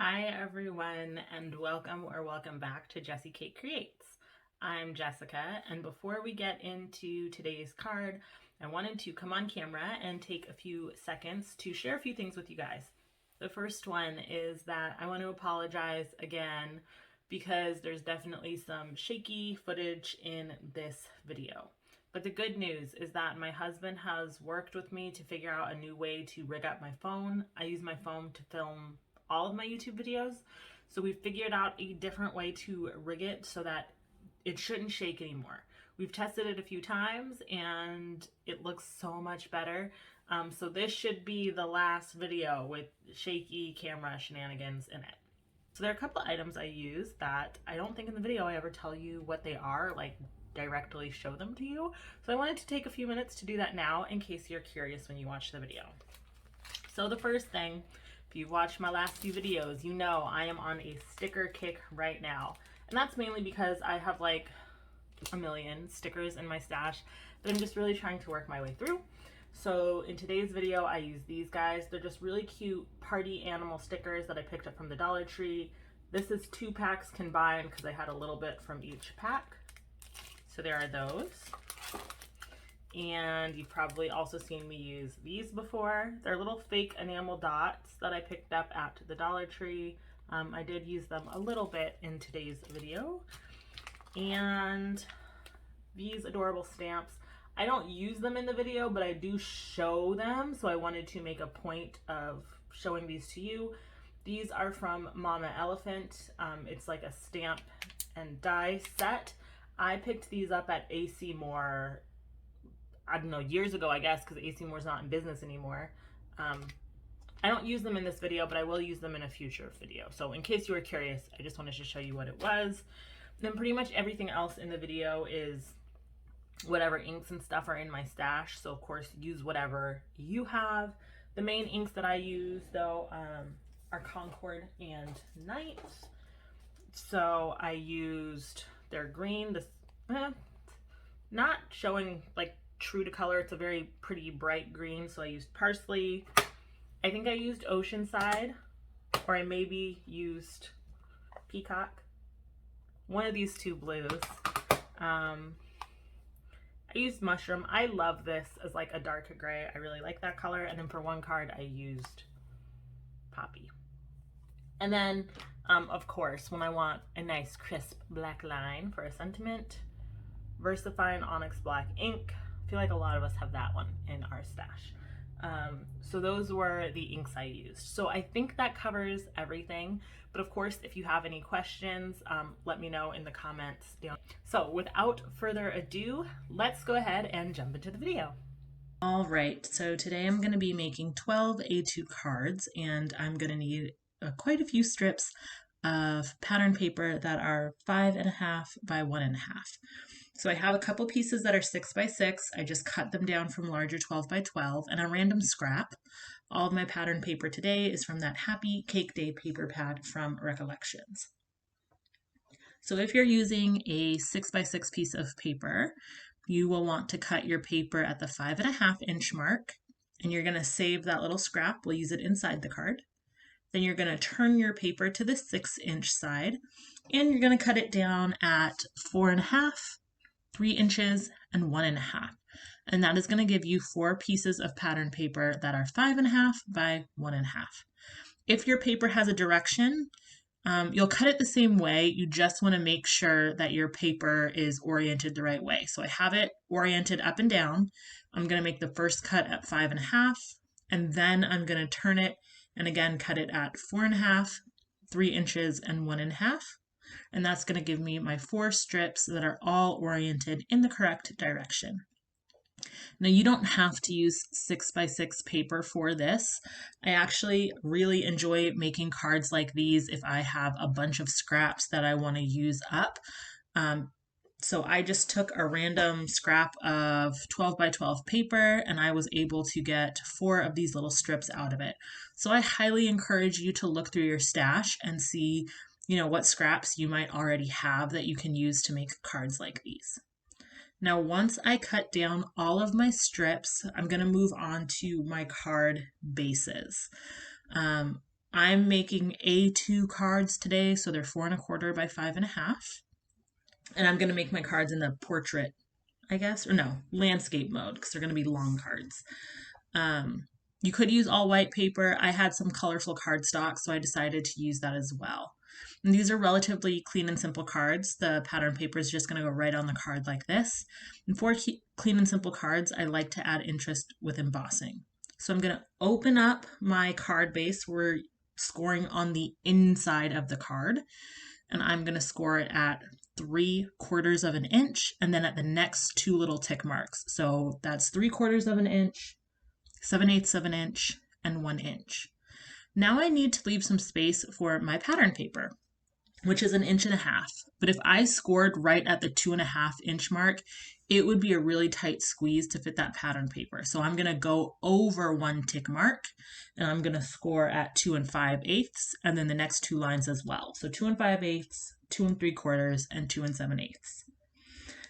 Hi everyone, and welcome back to Jessie Kate Creates. I'm Jessica, and before we get into today's card, I wanted to come on camera and take a few seconds to share a few things with you guys. The first one is that I want to apologize again because there's definitely some shaky footage in this video. But the good news is that my husband has worked with me to figure out a new way to rig up my phone. I use my phone to film all of my YouTube videos, so we figured out a different way to rig it so that it shouldn't shake anymore. We've tested it a few times and it looks so much better. So this should be the last video with shaky camera shenanigans in it. So there are a couple items I use that I don't think in the video I ever tell you what they are, like directly show them to you. So I wanted to take a few minutes to do that now in case you're curious when you watch the video. So the first thing, if you've watched my last few videos, you know I am on a sticker kick right now. And that's mainly because I have like a million stickers in my stash that I'm just really trying to work my way through. So in today's video, I use these guys. They're just really cute party animal stickers that I picked up from the Dollar Tree. This is 2 packs combined because I had a little bit from each pack. So there are those. And you've probably also seen me use these before. They're little fake enamel dots that I picked up at the Dollar Tree. I did use them a little bit in today's video. And these adorable stamps, I don't use them in the video, but I do show them, so I wanted to make a point of showing these to you. These are from Mama Elephant. It's like a stamp and die set. I picked these up at AC Moore, I don't know, years ago, I guess, because AC Moore's not in business anymore. I don't use them in this video, but I will use them in a future video. So in case you were curious, I just wanted to show you what it was. Then pretty much everything else in the video is whatever inks and stuff are in my stash. So of course, use whatever you have. The main inks that I use, though, are Concord and Night. So I used their green, this not showing like true to color, it's a very pretty bright green, so I used Parsley. I think I used Oceanside, or I maybe used Peacock. One of these two blues. I used Mushroom. I love this as like a dark gray. I really like that color. And then for one card, I used Poppy. And then, of course, when I want a nice crisp black line for a sentiment, VersaFine Onyx Black ink. I feel like a lot of us have that one in our stash. So those were the inks I used. So I think that covers everything. But of course, if you have any questions, let me know in the comments down. So without further ado, let's go ahead and jump into the video. All right, so today I'm going to be making 12 A2 cards, and I'm going to need quite a few strips of pattern paper that are 5.5 by 1.5. So I have a couple pieces that are 6 by 6. I just cut them down from larger 12 by 12 and a random scrap. All of my pattern paper today is from that Happy Cake Day paper pad from Recollections. So if you're using a 6 by 6 piece of paper, you will want to cut your paper at the 5.5 inch mark, and you're going to save that little scrap. We'll use it inside the card. Then you're going to turn your paper to the 6-inch side, and you're going to cut it down at 4.5, 3 inches, and 1.5. And that is going to give you 4 pieces of pattern paper that are 5.5 by 1.5. If your paper has a direction, you'll cut it the same way. You just want to make sure that your paper is oriented the right way. So I have it oriented up and down. I'm going to make the first cut at 5.5, and then I'm going to turn it and again cut it at 4.5, 3 inches, and 1.5. And that's going to give me my 4 strips that are all oriented in the correct direction. Now you don't have to use 6 by 6 paper for this. I actually really enjoy making cards like these if I have a bunch of scraps that I want to use up. So I just took a random scrap of 12 by 12 paper, and I was able to get 4 of these little strips out of it. So I highly encourage you to look through your stash and see, what scraps you might already have that you can use to make cards like these. Now, once I cut down all of my strips, I'm going to move on to my card bases. I'm making A2 cards today, so they're 4¼ by 5½. And I'm going to make my cards in the portrait, I guess, or no, landscape mode, because they're going to be long cards. You could use all white paper. I had some colorful cardstock, so I decided to use that as well. And these are relatively clean and simple cards. The pattern paper is just going to go right on the card like this. And for clean and simple cards, I like to add interest with embossing. So I'm going to open up my card base. We're scoring on the inside of the card, and I'm going to score it at 3/4 of an inch, and then at the next two little tick marks. So that's 3/4 of an inch, 7/8 of an inch, and 1 inch. Now I need to leave some space for my pattern paper, which is 1.5 inches. But if I scored right at the 2.5 inch mark, it would be a really tight squeeze to fit that pattern paper. So I'm going to go over 1 tick mark, and I'm going to score at 2 5/8, and then the next two lines as well. So 2 5/8, 2 3/4, and 2 7/8.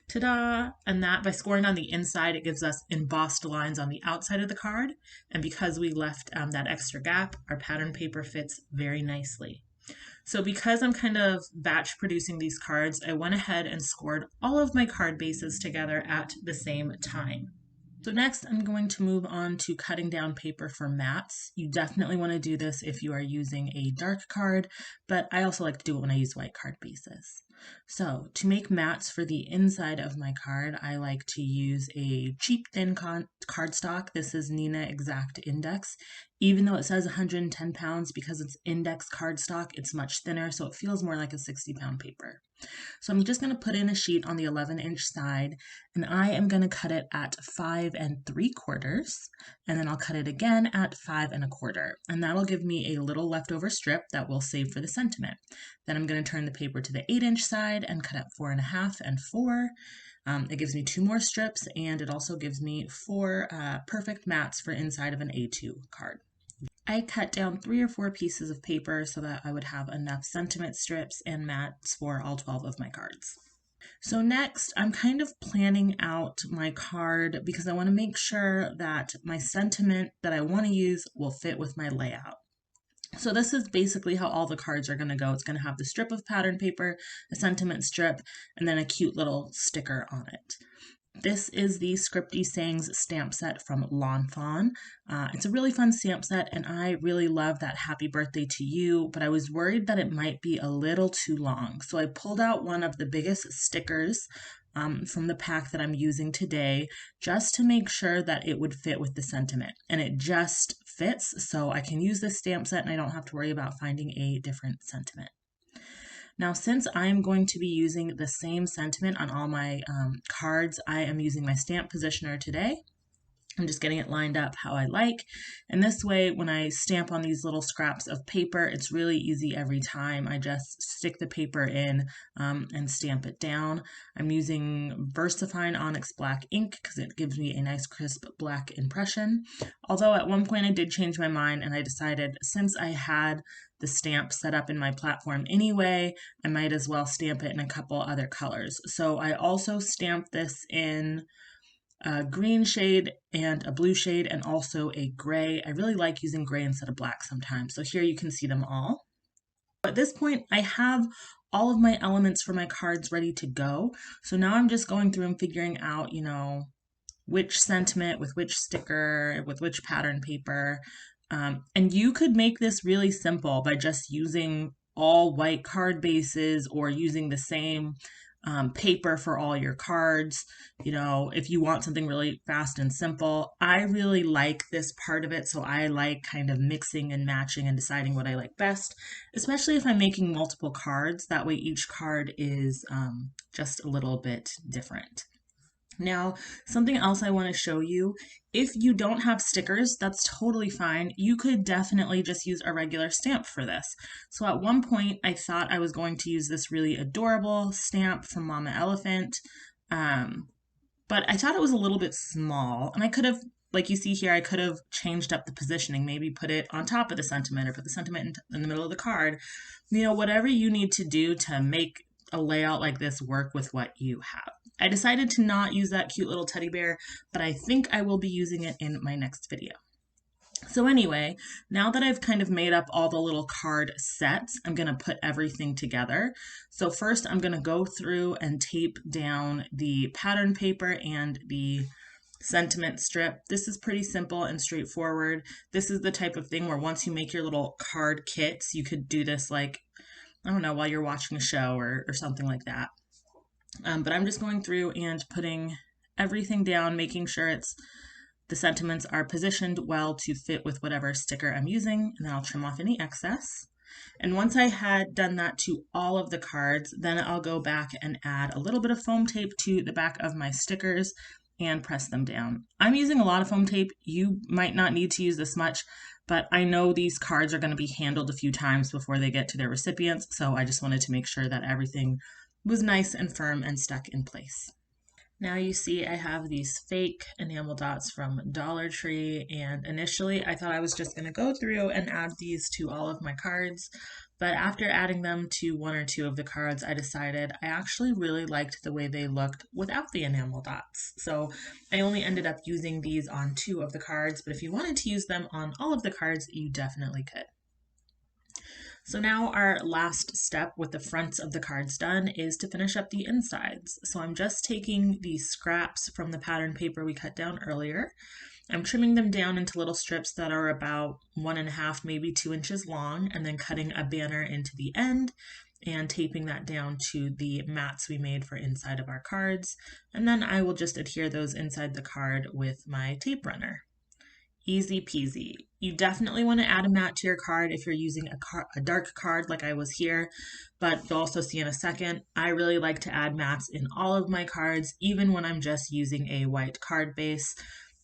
Ta-da! And that, by scoring on the inside, it gives us embossed lines on the outside of the card. And because we left that extra gap, our pattern paper fits very nicely. So because I'm kind of batch producing these cards, I went ahead and scored all of my card bases together at the same time. So next I'm going to move on to cutting down paper for mats. You definitely want to do this if you are using a dark card, but I also like to do it when I use white card bases. So to make mats for the inside of my card, I like to use a cheap thin cardstock. This is Nina Exact Index. Even though it says 110 pounds, because it's index cardstock, it's much thinner, so it feels more like a 60-pound paper. So I'm just going to put in a sheet on the 11-inch side, and I am going to cut it at 5 3/4, and then I'll cut it again at 5 1/4, and that'll give me a little leftover strip that we'll save for the sentiment. Then I'm going to turn the paper to the 8-inch side and cut at 4 1/2 and 4. It gives me 2 more strips, and it also gives me 4 perfect mats for inside of an A2 card. I cut down 3 or 4 pieces of paper so that I would have enough sentiment strips and mats for all 12 of my cards. So next, I'm kind of planning out my card because I want to make sure that my sentiment that I want to use will fit with my layout. So this is basically how all the cards are going to go. It's going to have the strip of pattern paper, a sentiment strip, and then a cute little sticker on it. This is the Scripty Sayings stamp set from Lawn Fawn. It's a really fun stamp set, and I really love that Happy Birthday to You, but I was worried that it might be a little too long. So I pulled out one of the biggest stickers from the pack that I'm using today, just to make sure that it would fit with the sentiment. And it just fits, so I can use this stamp set and I don't have to worry about finding a different sentiment. Now, since I'm going to be using the same sentiment on all my cards, I am using my stamp positioner today. I'm just getting it lined up how I like. And this way, when I stamp on these little scraps of paper, it's really easy every time. I just stick the paper in and stamp it down. I'm using VersaFine Onyx Black ink because it gives me a nice crisp black impression. Although at one point I did change my mind and I decided, since I had the stamp set up in my platform anyway, I might as well stamp it in a couple other colors. So I also stamped this in a green shade and a blue shade and also a gray. I really like using gray instead of black sometimes. So here you can see them all. At this point, I have all of my elements for my cards ready to go. So now I'm just going through and figuring out, which sentiment with which sticker, with which pattern paper. And you could make this really simple by just using all white card bases or using the same paper for all your cards. If you want something really fast and simple, I really like this part of it. So I like kind of mixing and matching and deciding what I like best, especially if I'm making multiple cards. That way each card is just a little bit different. Now, something else I want to show you, if you don't have stickers, that's totally fine. You could definitely just use a regular stamp for this. So at one point, I thought I was going to use this really adorable stamp from Mama Elephant, but I thought it was a little bit small, and I could have, like you see here, I could have changed up the positioning, maybe put it on top of the sentiment or put the sentiment in the middle of the card. Whatever you need to do to make a layout like this work with what you have. I decided to not use that cute little teddy bear, but I think I will be using it in my next video. So anyway, now that I've kind of made up all the little card sets, I'm going to put everything together. So first I'm going to go through and tape down the pattern paper and the sentiment strip. This is pretty simple and straightforward. This is the type of thing where once you make your little card kits, you could do this like, I don't know, while you're watching a show or something like that. But I'm just going through and putting everything down, making sure the sentiments are positioned well to fit with whatever sticker I'm using, and then I'll trim off any excess. And once I had done that to all of the cards, then I'll go back and add a little bit of foam tape to the back of my stickers and press them down. I'm using a lot of foam tape. You might not need to use this much, but I know these cards are going to be handled a few times before they get to their recipients, so I just wanted to make sure that everything was nice and firm and stuck in place. Now you see I have these fake enamel dots from Dollar Tree, and initially I thought I was just going to go through and add these to all of my cards, but after adding them to one or two of the cards, I decided I actually really liked the way they looked without the enamel dots. So I only ended up using these on 2 of the cards, but if you wanted to use them on all of the cards, you definitely could. So now our last step with the fronts of the cards done is to finish up the insides. So I'm just taking the scraps from the pattern paper we cut down earlier. I'm trimming them down into little strips that are about 1.5, maybe 2 inches long, and then cutting a banner into the end and taping that down to the mats we made for inside of our cards. And then I will just adhere those inside the card with my tape runner. Easy peasy. You definitely want to add a mat to your card if you're using a dark card like I was here, but you'll also see in a second, I really like to add mats in all of my cards, even when I'm just using a white card base.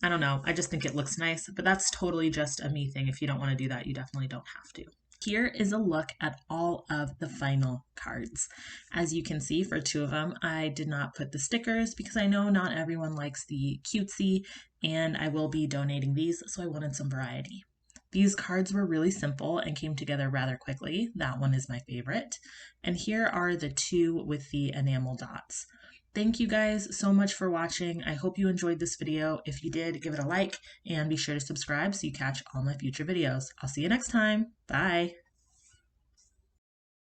I don't know, I just think it looks nice, but that's totally just a me thing. If you don't want to do that, you definitely don't have to. Here is a look at all of the final cards. As you can see, for 2 of them, I did not put the stickers because I know not everyone likes the cutesy, and I will be donating these, so I wanted some variety. These cards were really simple and came together rather quickly. That one is my favorite. And here are the 2 with the enamel dots. Thank you guys so much for watching. I hope you enjoyed this video. If you did, give it a like and be sure to subscribe so you catch all my future videos. I'll see you next time. Bye.